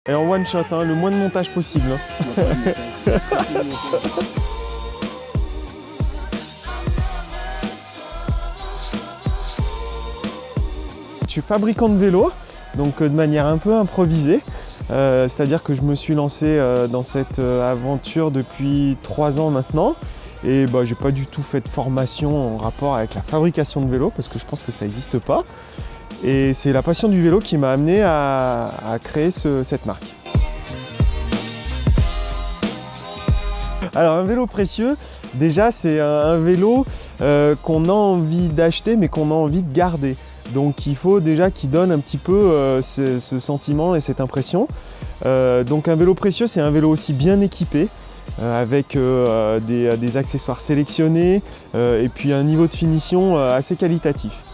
Et en one shot, hein, le moins de montage possible. Hein. Je suis fabricant de vélos, donc de manière un peu improvisée. C'est-à-dire que je me suis lancé dans cette aventure depuis 3 ans maintenant. Et bah, j'ai pas du tout fait de formation en rapport avec la fabrication de vélos, parce que je pense que ça n'existe pas. Et c'est la passion du vélo qui m'a amené à créer cette marque. Alors un vélo précieux, déjà c'est un vélo qu'on a envie d'acheter mais qu'on a envie de garder. Donc il faut déjà qu'il donne un petit peu ce sentiment et cette impression. Donc un vélo précieux, c'est un vélo aussi bien équipé, avec des accessoires sélectionnés et puis un niveau de finition assez qualitatif.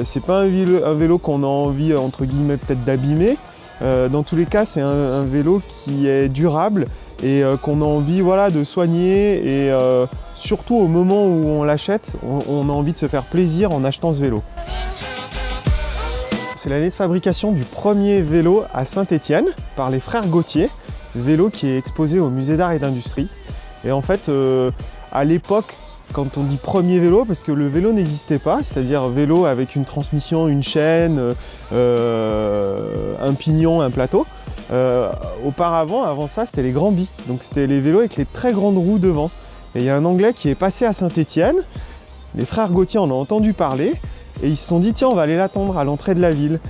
C'est pas un vélo qu'on a envie entre guillemets peut-être d'abîmer. Dans tous les cas, c'est un vélo qui est durable et qu'on a envie voilà, de soigner, et surtout au moment où on l'achète, on a envie de se faire plaisir en achetant ce vélo. C'est l'année de fabrication du premier vélo à Saint-Étienne par les frères Gauthier, vélo qui est exposé au musée d'art et d'industrie. Et en fait, à l'époque, quand on dit premier vélo, parce que le vélo n'existait pas, c'est-à-dire vélo avec une transmission, une chaîne, un pignon, un plateau. Auparavant, avant ça, c'était les grands bis. Donc c'était les vélos avec les très grandes roues devant. Et il y a un Anglais qui est passé à Saint-Étienne, les frères Gauthier en ont entendu parler, et ils se sont dit tiens, on va aller l'attendre à l'entrée de la ville.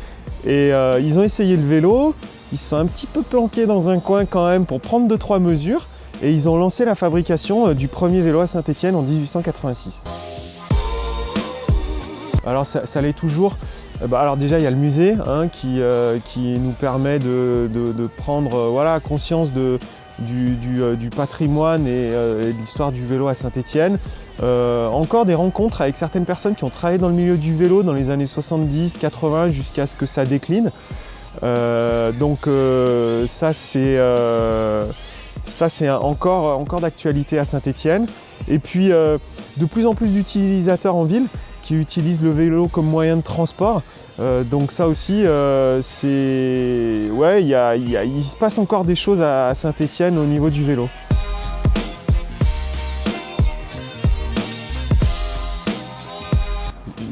Et ils ont essayé le vélo, ils se sont un petit peu planqués dans un coin quand même pour prendre 2-3 mesures. Et ils ont lancé la fabrication du premier vélo à Saint-Étienne en 1886. Alors ça l'est toujours. Alors déjà il y a le musée hein, qui nous permet de prendre voilà, conscience du patrimoine et de l'histoire du vélo à Saint-Étienne. Encore des rencontres avec certaines personnes qui ont travaillé dans le milieu du vélo dans les années 70, 80 jusqu'à ce que ça décline. Donc ça c'est encore d'actualité à Saint-Étienne. Et puis de plus en plus d'utilisateurs en ville qui utilisent le vélo comme moyen de transport. Donc ça aussi, il se passe encore des choses à Saint-Étienne au niveau du vélo.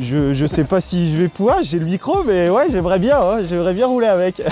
Je sais pas si je vais pouvoir, j'ai le micro, mais ouais, j'aimerais bien rouler avec.